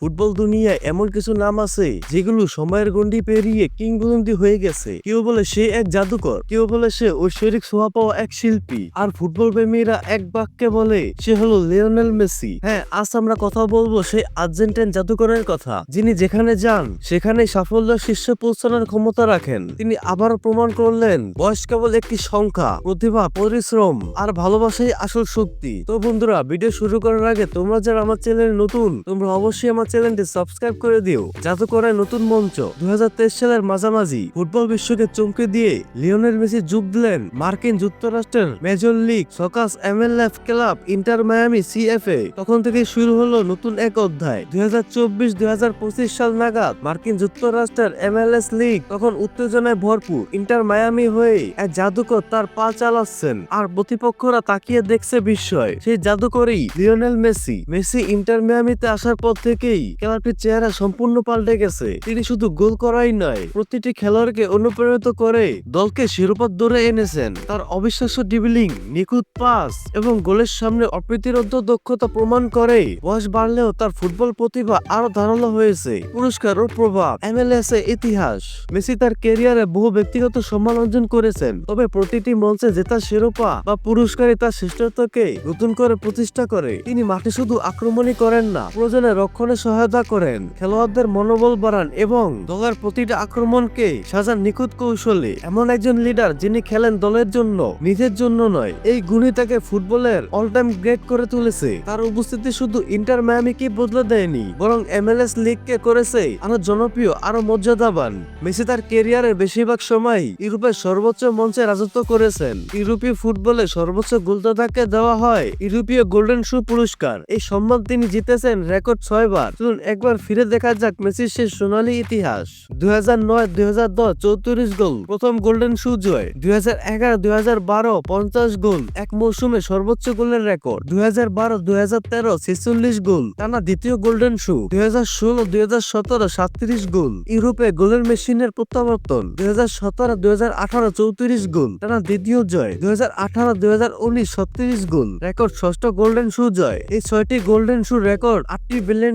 Football দুনিয়ায় এমন কিছু নাম আছে যেগুলো সময়ের গণ্ডি পেরিয়ে কিংবদন্তি হয়ে গেছে। কেউ বলে সে এক জাদুকর, কেউ বলে সে ঐশ্বরিক ছোঁয়া পাওয়া এক শিল্পী, আর ফুটবল প্রেমীরা এক বাক্যে বলে সে হলো লিওনেল মেসি। হ্যাঁ, আজ আমরা কথা বলবো সেই আর্জেন্টাইন জাদুকরের কথা, যিনি যেখানে যান সেখানে সাফল্যের শীর্ষে পৌঁছানোর ক্ষমতা রাখেন। তিনি আবারও প্রমাণ করলেন বয়স কেবল একটি সংখ্যা, প্রতিভা, পরিশ্রম আর ভালোবাসাই আসল শক্তি। তো বন্ধুরা, ভিডিও শুরু করার আগে তোমরা যারা আমার চ্যানেলে নতুন, তোমরা অবশ্যই আমার চ্যানেলটি সাবস্ক্রাইব করে দিও। জাদুকরের নতুন মঞ্চ 2023 সালের মাঝামাঝি ফুটবল বিশ্বকে চমকে দিয়ে লিওনেল মেসি যোগ দিলেন মার্কিন যুক্তরাষ্ট্রের মেজর লিগ সকার MLS club inter Miami CFA। তখন থেকে শুরু হলো নতুন এক অধ্যায়। 2024-2025 সাল নাগাদ মার্কিন যুক্তরাষ্ট্রের MLS লিগ তখন উত্তেজনায় ভরপুর। ইন্টার মায়ামি হয়ে এক জাদুকর তার পা চালাচ্ছেন, আর প্রতিপক্ষরা তাকিয়ে দেখছে বিস্ময়। সেই জাদুকরই লিওনেল মেসি। মেসি ইন্টার মায়ামিতে আসার পর থেকেই খেলাটির চেহারা সম্পূর্ণ পাল্টে গেছে। তিনি শুধু গোল করাই নয়, প্রতিটি খেলোয়াড়কে অনুপ্রাণিত করে দলকে শিরোপার দৌড়ে এনেছেন। তার অবিশ্বাস্য ড্রিবলিং, নিখুঁত পাস এবং গোলের সামনে অপ্রতিরোধ্য দক্ষতা প্রমাণ করে বয়স বাড়লেও তার ফুটবল প্রতিভা আরো ধারালো হয়েছে। পুরস্কার ও প্রভাব, MLS এ ইতিহাস। মেসি তার ক্যারিয়ারে বহু ব্যক্তিগত সম্মান অর্জন করেছেন, তবে প্রতিটি মঞ্চে জেতা শিরোপা বা পুরস্কারই তার শ্রেষ্ঠত্বকে নতুন করে প্রতিষ্ঠা করে। তিনি মাঠে শুধু আক্রমণই করেন না, প্রয়োজনে রক্ষণে সহায়তা করেন, খেলোয়াড়দের মনোবল বাড়ান এবং দলের প্রতিটা আক্রমণকে সাজান নিখুঁত কৌশলে। এমন একজন লিডার যিনি খেলেন দলের জন্য, নিজের জন্য নয়। এই গুণই তাকে ফুটবলের অল টাইম গ্রেট করে তুলেছে। তার উপস্থিতি শুধু ইন্টার মায়ামিকে বদলে দেয়নি, বরং MLS লিগকে করেছে আরো জনপ্রিয়, আরো মর্যাদাবান। মেসি তার ক্যারিয়ারের বেশিরভাগ সময় ইউরোপের সর্বোচ্চ মঞ্চে রাজত্ব করেছেন। ইউরোপীয় ফুটবলে সর্বোচ্চ গোলদাতাকে দেওয়া হয় ইউরোপীয় গোল্ডেন শু পুরস্কার। এই সম্মান তিনি জিতেছেন রেকর্ড 6 বার। চলুন একবার ফিরে দেখা যাক মেসির সেই সোনালী ইতিহাস। 2009-2010 34 গোল, প্রথম গোল্ডেন শু জয়। 2011-2012 50 গোল, এক মৌসুমে সর্বোচ্চ গোলের রেকর্ড। 2012-2013 46 গোল, টানা দ্বিতীয় গোল্ডেন শু। 2016-2017 37 গোল, ইউরোপে গোলের মেশিনের প্রত্যাবর্তন। 2017-2018 34 গোল, টানা দ্বিতীয় জয়। 2018-2019 36 গোল, রেকর্ড ষষ্ঠ গোল্ডেন শু জয়। এই 6টি গোল্ডেন শু রেকর্ড, 8টি বিলিয়ন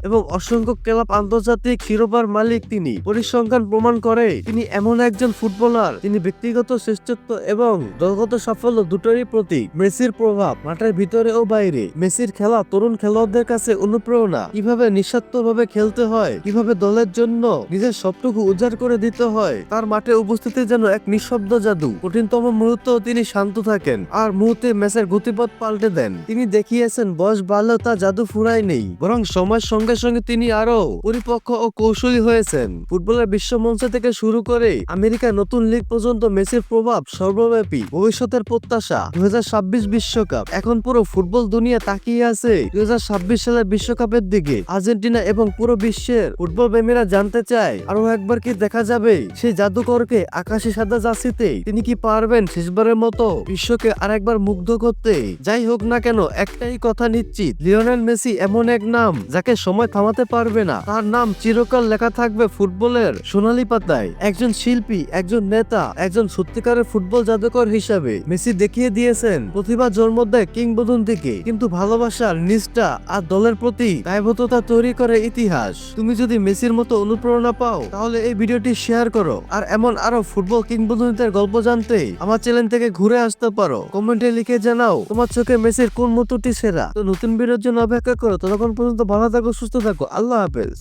এবং অসংখ্য ক্লাব আন্তর্জাতিক শিরোপার মালিক তিনি। পরিসংখ্যান প্রমাণ করে তিনি এমন একজন ফুটবলার যিনি ব্যক্তিগত শ্রেষ্ঠত্ব এবং দলগত সাফল্য দুটোরই প্রতীক। মেসির প্রভাব মাঠের ভিতরে ও বাইরে। মেসির খেলা তরুণ খেলোয়াড়দের কাছে অনুপ্রেরণা, কিভাবে নিঃস্বার্থভাবে খেলতে হয়, কিভাবে দলের জন্য নিজের সবটুকু উজাড় করে দিতে হয়। তার মাঠে উপস্থিতি যেন এক নিঃশব্দ জাদু। কঠিনতম মুহূর্তেও তিনি শান্ত থাকেন, আর মুহূর্তে ম্যাচের গতিপথ পাল্টে দেন। তিনি দেখিয়েছেন বয়স বাড়লেও তা জাদু ফুরায় নেই, বরং সময়ের সঙ্গে সঙ্গে তিনি আরো পরিপক্ক ও কৌশলী হয়েছেন। ফুটবলের বিশ্ব মঞ্চ থেকে শুরু করে আমেরিকার নতুন লিগ পর্যন্ত মেসির প্রভাব সর্বব্যাপী। ভবিষ্যতের প্রত্যাশা 2026 বিশ্বকাপ। এখন পুরো ফুটবল দুনিয়া তাকিয়ে আছে 2026 সালের বিশ্বকাপের দিকে। আর্জেন্টিনা এবং পুরো বিশ্বের ফুটবল প্রেমীরা জানতে চায় আরো একবার কি দেখা যাবে সেই জাদুকরকে আকাশি সাদা জার্সিতে। তিনি কি পারবেন শেষবারের মতো বিশ্বকে আরেকবার মুগ্ধ করতে? যাই হোক না কেন, একটাই কথা নিশ্চিত, লিওনেল মেসি এমন এক নাম যাকে সময় থামাতে পারবে না। তার নাম চিরকাল লেখা থাকবে ফুটবলের সোনালী পাতায়। একজন শিল্পী, একজন নেতা, একজন সত্যিকারের ফুটবল জাদুকর হিসাবে মেসি দেখিয়ে দিয়েছেন প্রতিভা জন্ম দেয় কিংবদন্তিকে, কিন্তু ভালোবাসার, নিষ্ঠা আর দলের প্রতি দায়বদ্ধতা তৈরি করে ইতিহাস। তুমি যদি মেসির মতো অনুপ্রেরণা পাও, তাহলে এই ভিডিওটি শেয়ার করো, আর এমন আরো ফুটবল কিংবদন্তিদের গল্প জানতে আমার চ্যানেল থেকে ঘুরে আসতে পারো। কমেন্টে লিখে জানাও তোমার চোখে মেসির কোন মুহূর্তটি সেরা। তো নতুন ভিডিওর জন্য অপেক্ষা করো। ততক্ষণ পর্যন্ত ভালো থাকো, সুস্থ থাকো। আল্লাহ হাফেজ।